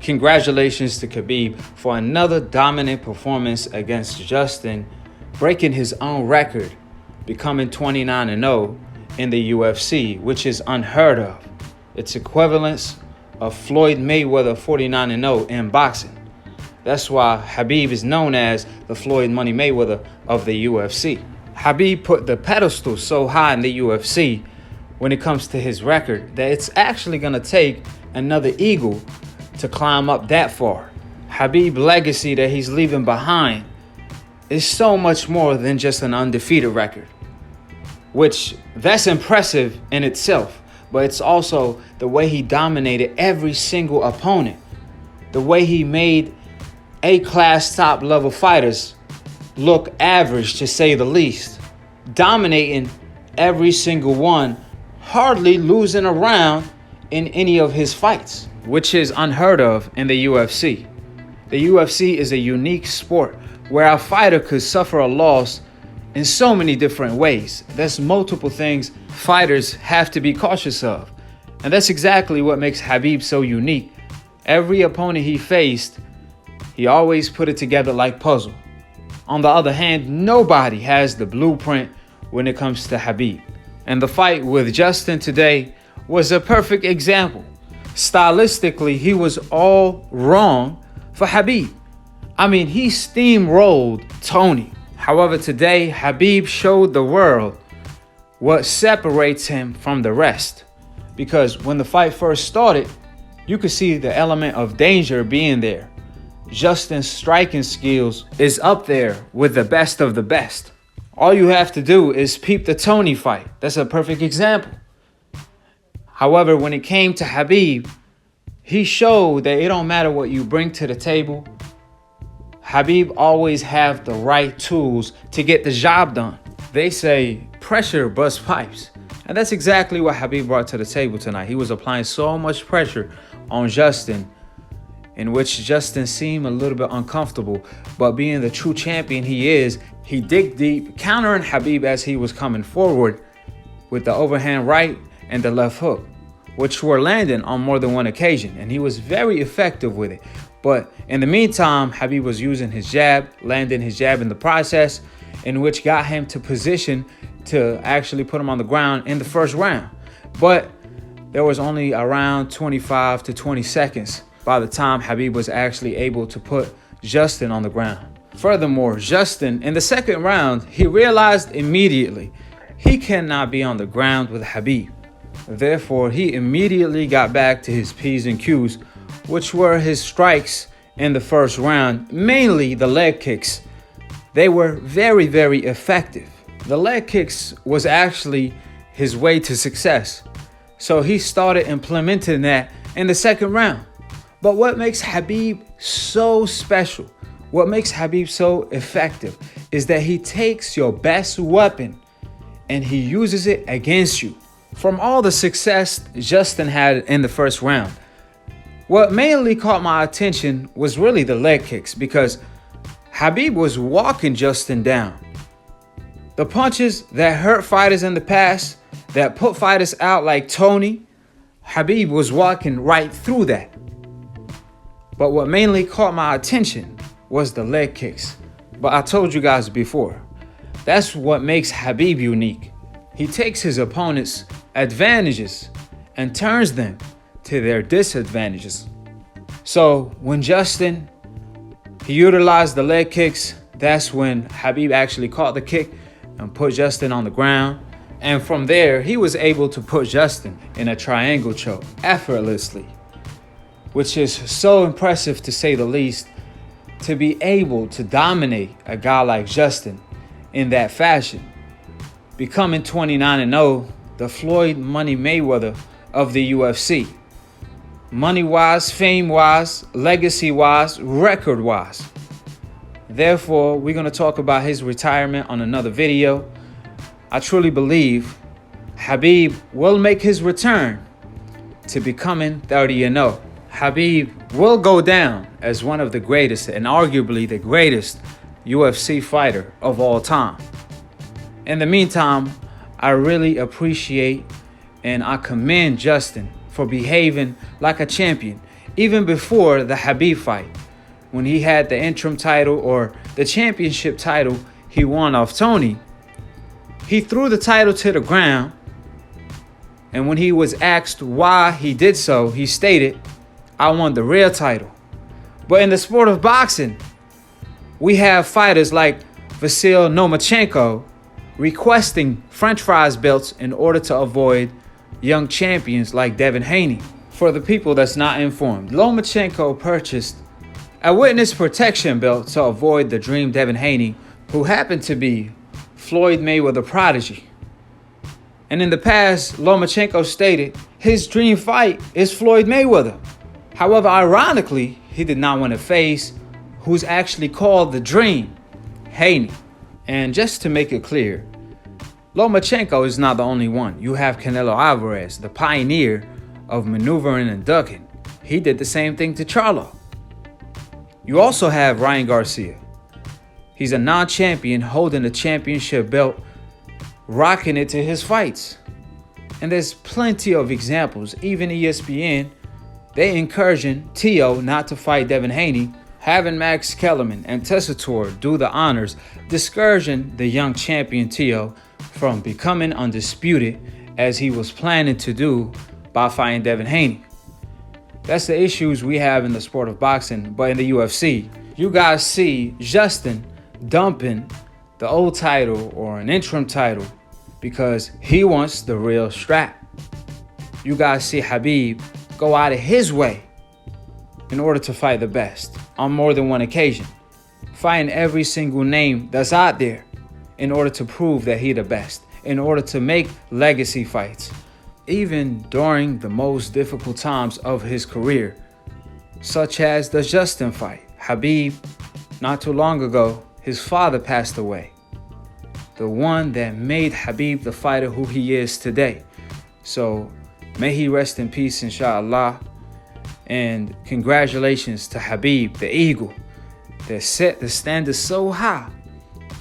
Congratulations to Khabib for another dominant performance against Justin, breaking his own record, becoming 29-0 in the UFC, which is unheard of. It's equivalence of Floyd Mayweather 49-0 in boxing. That's why Khabib is known as the Floyd Money Mayweather of the UFC. Khabib put the pedestal so high in the UFC when it comes to his record that it's actually going to take another eagle to climb up that far. Khabib's legacy that he's leaving behind is so much more than just an undefeated record, which that's impressive in itself, but it's also the way he dominated every single opponent, the way he made A-class top-level fighters look average, to say the least, dominating every single one, hardly losing a round in any of his fights, which is unheard of in the UFC. The UFC is a unique sport where a fighter could suffer a loss in so many different ways. There's multiple things fighters have to be cautious of. And that's exactly what makes Khabib so unique. Every opponent he faced, he always put it together like puzzle. On the other hand, nobody has the blueprint when it comes to Khabib. And the fight with Justin today was a perfect example. Stylistically, he was all wrong for Khabib. I mean, he steamrolled Tony. However, today, Khabib showed the world what separates him from the rest. Because when the fight first started, you could see the element of danger being there. Justin's striking skills is up there with the best of the best. All you have to do is peep the Tony fight. That's a perfect example. However, when it came to Khabib, he showed that it don't matter what you bring to the table. Khabib always have the right tools to get the job done. They say pressure busts pipes. And that's exactly what Khabib brought to the table tonight. He was applying so much pressure on Justin, in which Justin seemed a little bit uncomfortable. But being the true champion he is, he dig deep, countering Khabib as he was coming forward with the overhand right and the left hook, which were landing on more than one occasion. And he was very effective with it. But in the meantime, Khabib was using his jab, landing his jab in the process, in which got him to position to actually put him on the ground in the first round. But there was only around 25 to 20 seconds by the time Khabib was actually able to put Justin on the ground. Furthermore, Justin, in the second round, he realized immediately he cannot be on the ground with Khabib. Therefore, he immediately got back to his P's and Q's, which were his strikes in the first round, mainly the leg kicks. They were very, very effective. The leg kicks was actually his way to success. So he started implementing that in the second round. But what makes Khabib so special, what makes Khabib so effective, is that he takes your best weapon and he uses it against you. From all the success Justin had in the first round, what mainly caught my attention was really the leg kicks, because Khabib was walking Justin down. The punches that hurt fighters in the past, that put fighters out like Tony, Khabib was walking right through that. But what mainly caught my attention was the leg kicks. But I told you guys before, that's what makes Khabib unique. He takes his opponent's advantages and turns them to their disadvantages. So when Justin, he utilized the leg kicks, that's when Khabib actually caught the kick and put Justin on the ground. And from there, he was able to put Justin in a triangle choke effortlessly, which is so impressive to say the least, to be able to dominate a guy like Justin in that fashion, becoming 29-0, the Floyd Money Mayweather of the UFC. Money-wise, fame-wise, legacy-wise, record-wise. Therefore, we're going to talk about his retirement on another video. I truly believe Khabib will make his return to becoming 30-0. Khabib will go down as one of the greatest and arguably the greatest UFC fighter of all time. In the meantime, I really appreciate and I commend Justin for behaving like a champion, even before the Khabib fight, when he had the interim title or the championship title he won off Tony, he threw the title to the ground. And when he was asked why he did so, he stated, "I won the real title." But in the sport of boxing, we have fighters like Vasyl Lomachenko requesting French fries belts in order to avoid young champions like Devin Haney. For the people that's not informed, Lomachenko purchased a witness protection belt to avoid the dream Devin Haney, who happened to be Floyd Mayweather prodigy. And in the past, Lomachenko stated his dream fight is Floyd Mayweather. However, ironically, he did not want to face who's actually called the Dream, Haney. And just to make it clear, Lomachenko is not the only one. You have Canelo Alvarez, the pioneer of maneuvering and ducking. He did the same thing to Charlo. You also have Ryan Garcia. He's a non-champion holding a championship belt, rocking it to his fights. And there's plenty of examples. Even ESPN, they encouraging Tio not to fight Devin Haney, having Max Kellerman and Tessitore do the honors, discouraging the young champion Tio from becoming undisputed as he was planning to do by fighting Devin Haney. That's the issues we have in the sport of boxing. But in the UFC, you guys see Justin dumping the old title or an interim title because he wants the real strap. You guys see Khabib go out of his way in order to fight the best on more than one occasion, fighting every single name that's out there in order to prove that he the best, in order to make legacy fights, even during the most difficult times of his career, such as the Justin fight. Khabib, not too long ago, his father passed away, the one that made Khabib the fighter who he is today. So may he rest in peace, inshallah. And congratulations to Khabib, the eagle, that set the standard so high.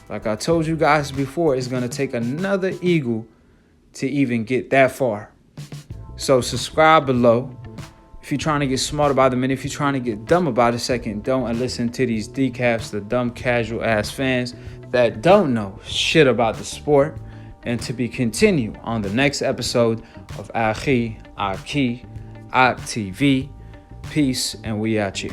Like I told you guys before, it's going to take another eagle to even get that far. So subscribe below. If you're trying to get smart about the minute, if you're trying to get dumb about a second, don't listen to these decaps, the dumb casual ass fans that don't know shit about the sport. And to be continued on the next episode of AKHi TV. Peace, and we out here.